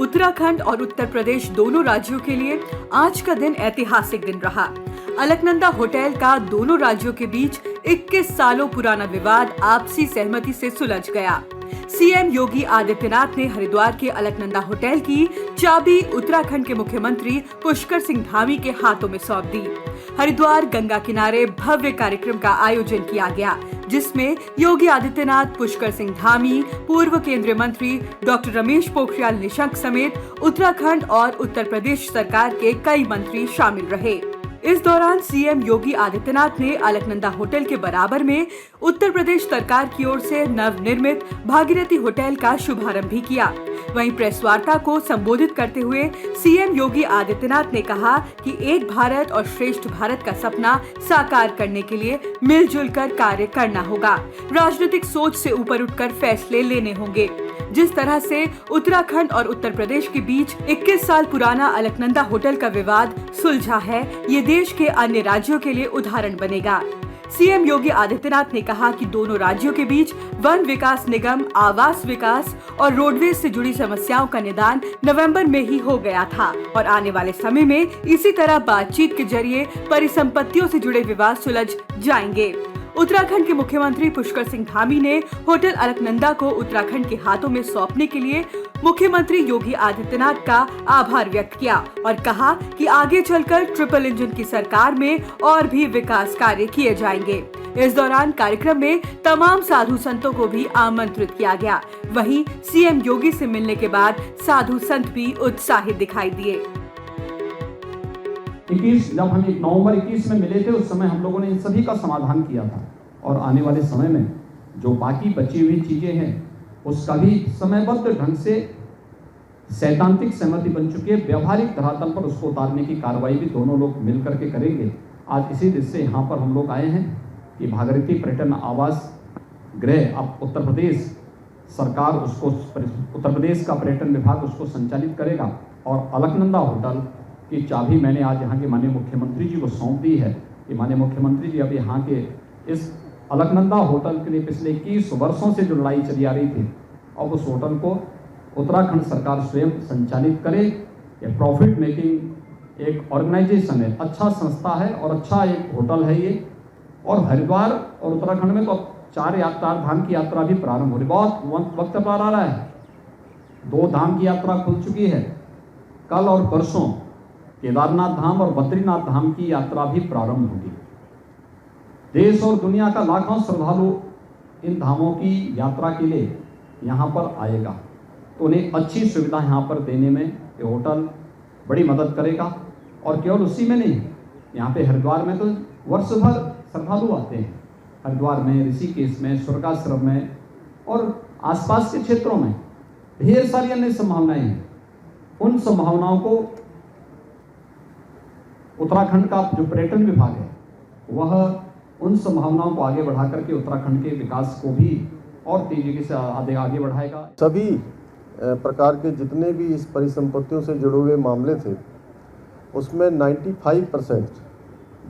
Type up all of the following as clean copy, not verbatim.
उत्तराखंड और उत्तर प्रदेश दोनों राज्यों के लिए आज का दिन ऐतिहासिक दिन रहा। अलकनंदा होटल का दोनों राज्यों के बीच 21 सालों पुराना विवाद आपसी सहमति से सुलझ गया। सीएम योगी आदित्यनाथ ने हरिद्वार के अलकनंदा होटल की चाबी उत्तराखंड के मुख्यमंत्री पुष्कर सिंह धामी के हाथों में सौंप दी। हरिद्वार गंगा किनारे भव्य कार्यक्रम का आयोजन किया गया, जिसमें योगी आदित्यनाथ, पुष्कर सिंह धामी, पूर्व केंद्रीय मंत्री डॉक्टर रमेश पोखरियाल निशंक समेत उत्तराखंड और उत्तर प्रदेश सरकार के कई मंत्री शामिल रहे। इस दौरान सीएम योगी आदित्यनाथ ने अलकनंदा होटल के बराबर में उत्तर प्रदेश सरकार की ओर से नवनिर्मित भागीरथी होटल का शुभारंभ भी किया। वहीं प्रेस वार्ता को संबोधित करते हुए सीएम योगी आदित्यनाथ ने कहा कि एक भारत और श्रेष्ठ भारत का सपना साकार करने के लिए मिलजुल कर कार्य करना होगा। राजनीतिक सोच से ऊपर उठकर फैसले लेने होंगे। जिस तरह से उत्तराखंड और उत्तर प्रदेश के बीच 21 साल पुराना अलकनंदा होटल का विवाद सुलझा है, ये देश के अन्य राज्यों के लिए उदाहरण बनेगा। सीएम योगी आदित्यनाथ ने कहा कि दोनों राज्यों के बीच वन विकास निगम, आवास विकास और रोडवेज से जुड़ी समस्याओं का निदान नवंबर में ही हो गया था और आने वाले समय में इसी तरह बातचीत के जरिए परिसंपत्तियों से जुड़े विवाद सुलझ जाएंगे। उत्तराखंड के मुख्यमंत्री पुष्कर सिंह धामी ने होटल अलकनंदा को उत्तराखंड के हाथों में सौंपने के लिए मुख्यमंत्री योगी आदित्यनाथ का आभार व्यक्त किया और कहा कि आगे चलकर ट्रिपल इंजन की सरकार में और भी विकास कार्य किए जाएंगे। इस दौरान कार्यक्रम में तमाम साधु संतों को भी आमंत्रित किया गया। वहीं सीएम योगी से मिलने के बाद साधु संत भी उत्साहित दिखाई दिए। जब हम नवंबर 21 में मिले थे, उस समय हम लोगों ने इन सभी का समाधान किया था और आने वाले समय में जो बाकी बची हुई चीजें हैं उसका भी समयबद्ध ढंग से सैद्धांतिक सहमति बन चुकी है। व्यवहारिक धरातल पर उसको उतारने की कार्रवाई भी दोनों लोग मिल करके करेंगे। आज इसी दिन से यहाँ पर हम लोग आए हैं कि भागीरथी पर्यटन आवास गृह अब उत्तर प्रदेश सरकार उसको, उत्तर प्रदेश का पर्यटन विभाग उसको संचालित करेगा और अलकनंदा होटल की चाबी मैंने आज यहाँ के माननीय मुख्यमंत्री जी को सौंप दी है कि माननीय मुख्यमंत्री जी अब यहाँ के इस अलकनंदा होटल के लिए पिछले 21 वर्षों से जो लड़ाई चली आ रही थी, अब उस होटल को उत्तराखंड सरकार स्वयं संचालित करे। ये प्रॉफिट मेकिंग एक ऑर्गेनाइजेशन है, अच्छा संस्था है और अच्छा एक होटल है ये। और हरिद्वार और उत्तराखंड में तो 4 धाम की यात्रा भी प्रारंभ हो रही, बहुत वक्त पर आ रहा है। 2 धाम की यात्रा खुल चुकी है, कल और परसों केदारनाथ धाम और बद्रीनाथ धाम की यात्रा भी प्रारंभ होगी। देश और दुनिया का लाखों श्रद्धालु इन धामों की यात्रा के लिए यहाँ पर आएगा, तो उन्हें अच्छी सुविधा यहाँ पर देने में ये होटल बड़ी मदद करेगा। और केवल उसी में नहीं, यहाँ पे हरिद्वार में तो वर्ष भर श्रद्धालु आते हैं। हरिद्वार में, ऋषिकेश में, स्वर्गाश्रम में और आसपास के क्षेत्रों में ढेर सारी अन्य संभावनाएं हैं। उन संभावनाओं को उत्तराखंड का जो पर्यटन विभाग है वह उन संभावनाओं को आगे बढ़ा करके उत्तराखंड के विकास को भी और तेजी से आगे बढ़ाएगा। सभी प्रकार के जितने भी इस परिसंपत्तियों से जुड़े हुए मामले थे उसमें 95%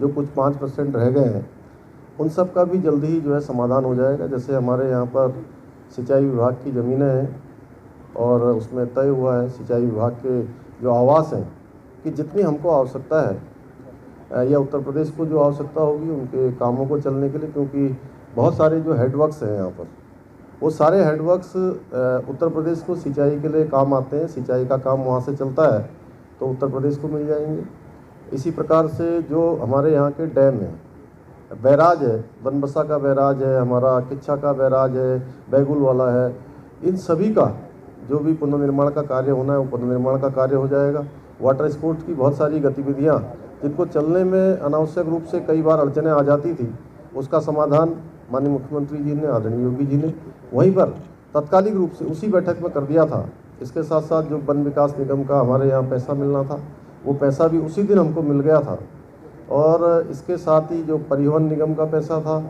जो कुछ 5% रह गए हैं उन सब का भी जल्दी ही जो है समाधान हो जाएगा। जैसे हमारे यहाँ पर सिंचाई विभाग की ज़मीनें हैं और उसमें तय हुआ है सिंचाई विभाग के जो आवास हैं कि जितनी हमको आवश्यकता है या उत्तर प्रदेश को जो आवश्यकता होगी उनके कामों को चलने के लिए, क्योंकि बहुत सारे जो हेडवर्क्स हैं यहाँ पर वो सारे हेडवर्क्स उत्तर प्रदेश को सिंचाई के लिए काम आते हैं। सिंचाई का काम वहाँ से चलता है तो उत्तर प्रदेश को मिल जाएंगे। इसी प्रकार से जो हमारे यहाँ के डैम हैं, बैराज है, बनबसा का बैराज है, हमारा किच्छा का बैराज है, बैगुल वाला है, इन सभी का जो भी पुनर्निर्माण का कार्य होना है वो पुनर्निर्माण का कार्य हो जाएगा। वाटर स्पोर्ट्स की बहुत सारी गतिविधियाँ जिनको चलने में अनावश्यक रूप से कई बार अड़चनें आ जाती थी, उसका समाधान माननीय मुख्यमंत्री जी ने, आदरणीय योगी जी ने वहीं पर तत्कालिक रूप से उसी बैठक में कर दिया था। इसके साथ साथ जो वन विकास निगम का हमारे यहाँ पैसा मिलना था वो पैसा भी उसी दिन हमको मिल गया था और इसके साथ ही जो परिवहन निगम का पैसा था,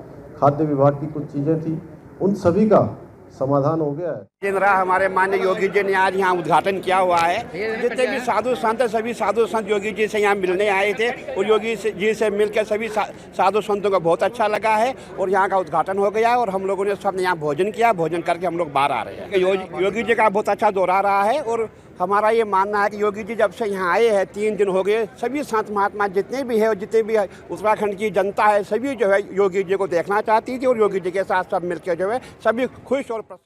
खाद्य विभाग की कुछ चीज़ें थी, उन सभी का समाधान हो गया है। हमारे माननीय योगी जी ने आज यहाँ उद्घाटन किया हुआ है। जितने भी साधु संत, सभी साधु संत योगी जी से यहाँ मिलने आए थे और योगी जी से मिलकर सभी साधु संतों को बहुत अच्छा लगा है और यहाँ का उद्घाटन हो गया और हम लोगों ने सब यहाँ भोजन किया। भोजन करके हम लोग बाहर आ रहे हैं। योगी जी का बहुत अच्छा दौरा रहा है और हमारा ये मानना है कि योगी जी जब से यहाँ आए हैं 3 दिन हो गए, सभी संत महात्मा जितने भी हैं और जितने भी उत्तराखंड की जनता है, सभी जो है योगी जी को देखना चाहती थी और योगी जी के साथ सब मिलकर जो है सभी खुश और